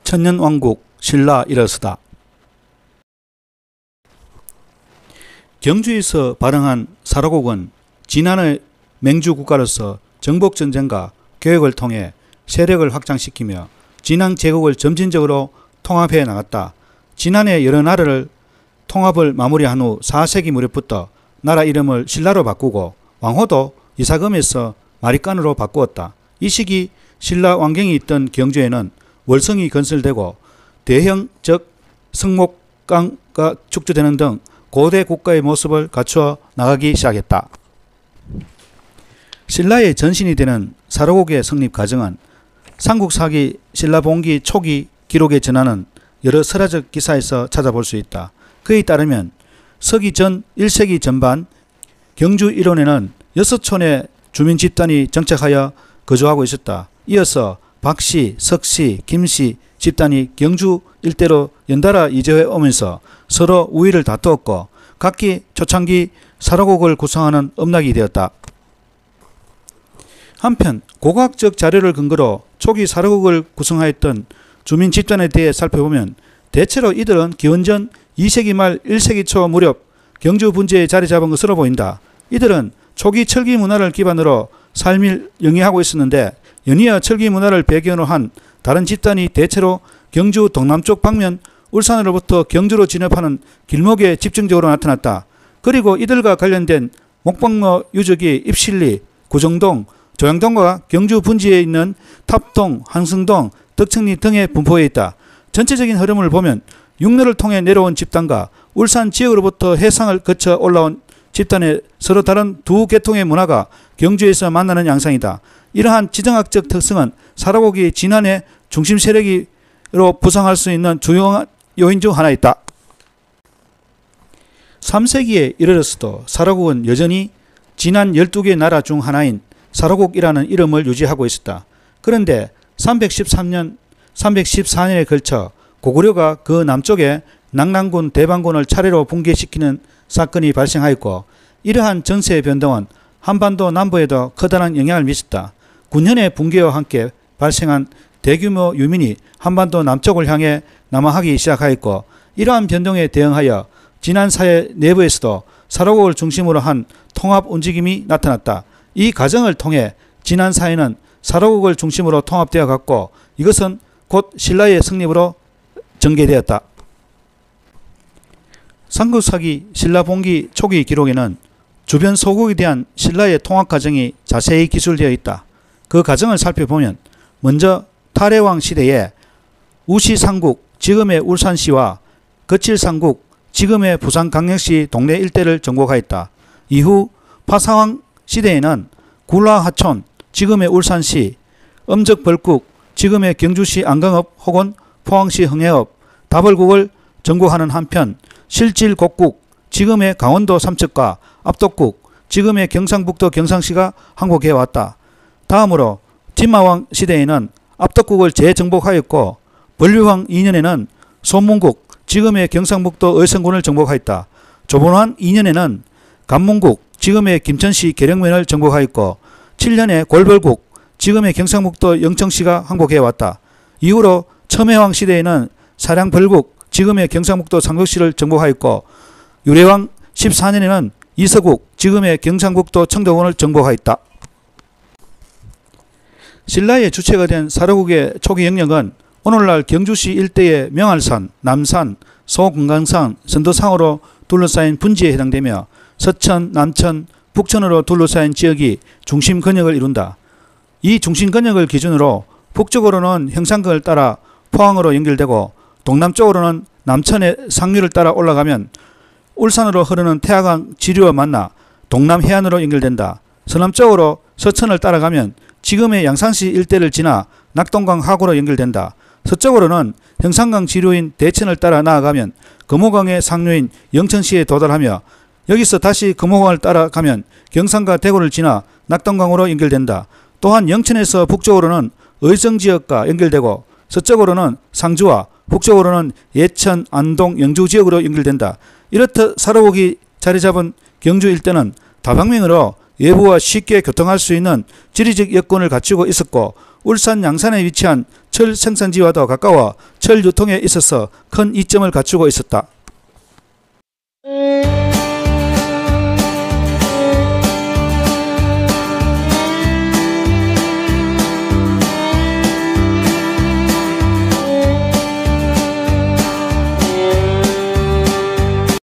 천년왕국 신라 일어서다. 경주에서 발흥한 사라곡은 진안의 맹주국가로서 정복전쟁과 교역을 통해 세력을 확장시키며 진안 제국을 점진적으로 통합해 나갔다. 진안의 여러 나라를 통합을 마무리한 후 4세기 무렵부터 나라 이름을 신라로 바꾸고 왕호도 이사금에서 마리간으로 바꾸었다. 이 시기 신라 왕경이 있던 경주에는 월성이 건설되고 대형적 성목강가 축조되는 등 고대 국가의 모습을 갖추어 나가기 시작했다. 신라의 전신이 되는 사라곡의 성립 과정은 삼국사기 신라봉기 초기 기록에 전하는 여러 설화적 기사에서 찾아볼 수 있다. 그에 따르면 서기 전 1세기 전반 경주 일원에는 6촌의 주민 집단이 정착하여 거주하고 있었다. 이어서 박씨, 석씨, 김씨 집단이 경주 일대로 연달아 이주해 오면서 서로 우위를 다투었고 각기 초창기 사라곡을 구성하는 음락이 되었다. 한편 고고학적 자료를 근거로 초기 사라곡을 구성하였던 주민 집단에 대해 살펴보면 대체로 이들은 기원전 2세기 말 1세기 초 무렵 경주 분지에 자리 잡은 것으로 보인다. 이들은 초기 철기 문화를 기반으로 삶을 영위하고 있었는데 연이어 철기 문화를 배경으로 한 다른 집단이 대체로 경주 동남쪽 방면 울산으로부터 경주로 진입하는 길목에 집중적으로 나타났다. 그리고 이들과 관련된 목방로 유적이 입실리, 구정동, 조양동과 경주 분지에 있는 탑동, 한승동, 덕천리 등에 분포해 있다. 전체적인 흐름을 보면 육로를 통해 내려온 집단과 울산 지역으로부터 해상을 거쳐 올라온 집단의 서로 다른 두 계통의 문화가 경주에서 만나는 양상이다. 이러한 지정학적 특성은 사라곡이 진안의 중심 세력으로 부상할 수 있는 주요한 요인 중 하나 있다. 3세기에 이르러서도 사라곡은 여전히 진안 12개 나라 중 하나인 사라곡이라는 이름을 유지하고 있었다. 그런데 313년, 314년에 걸쳐 고구려가 그 남쪽에 낙랑군, 대방군을 차례로 붕괴시키는 사건이 발생하였고 이러한 정세의 변동은 한반도 남부에도 커다란 영향을 미쳤다. 군현의 붕괴와 함께 발생한 대규모 유민이 한반도 남쪽을 향해 남하하기 시작하였고 이러한 변동에 대응하여 진안 사회 내부에서도 사라곡을 중심으로 한 통합 움직임이 나타났다. 이 과정을 통해 진안 사회는 사라곡을 중심으로 통합되어 갔고 이것은 곧 신라의 성립으로 전개되었다. 삼국사기 신라봉기 초기 기록에는 주변 소국에 대한 신라의 통합 과정이 자세히 기술되어 있다. 그 과정을 살펴보면 먼저 탈해왕 시대에 우시상국 지금의 울산시와 거칠상국 지금의 부산광역시 동네 일대를 정복하였다. 이후 파사왕 시대에는 굴라하촌 지금의 울산시, 음적벌국 지금의 경주시 안강읍 혹은 포항시 흥해읍, 다벌국을 정복하는 한편 실질곡국 지금의 강원도 삼척과 압독국 지금의 경상북도 경상시가 항복해 왔다. 다음으로 진마왕 시대에는 압독국을 재정복하였고 벌류왕 2년에는 소문국 지금의 경상북도 의성군을 정복하였다. 조본왕 2년에는 간문국 지금의 김천시 계령면을 정복하였고 7년에 골벌국 지금의 경상북도 영천시가 항복해 왔다. 이후로 첨해왕 시대에는 사량벌국 지금의 경상북도 상덕시를 정복하였고 유래왕 14년에는 이서국 지금의 경상북도 청도군을 정복하였다. 신라의 주체가 된 사라곡의 초기 영역은 오늘날 경주시 일대의 명알산, 남산, 소금강산, 선도상으로 둘러싸인 분지에 해당되며 서천, 남천, 북천으로 둘러싸인 지역이 중심 권역을 이룬다. 이 중심 권역을 기준으로 북쪽으로는 형산강을 따라 포항으로 연결되고 동남쪽으로는 남천의 상류를 따라 올라가면 울산으로 흐르는 태화강 지류와 만나 동남 해안으로 연결된다. 서남쪽으로 서천을 따라가면 지금의 양산시 일대를 지나 낙동강 하구로 연결된다. 서쪽으로는 형산강 지류인 대천을 따라 나아가면 금호강의 상류인 영천시에 도달하며 여기서 다시 금호강을 따라가면 경산과 대구를 지나 낙동강으로 연결된다. 또한 영천에서 북쪽으로는 의정지역과 연결되고 서쪽으로는 상주와 북쪽으로는 예천, 안동, 영주 지역으로 연결된다. 이렇듯 사라곡이 자리 잡은 경주 일대는 다방면으로 외부와 쉽게 교통할 수 있는 지리적 여건을 갖추고 있었고 울산 양산에 위치한 철 생산지와도 가까워 철 유통에 있어서 큰 이점을 갖추고 있었다.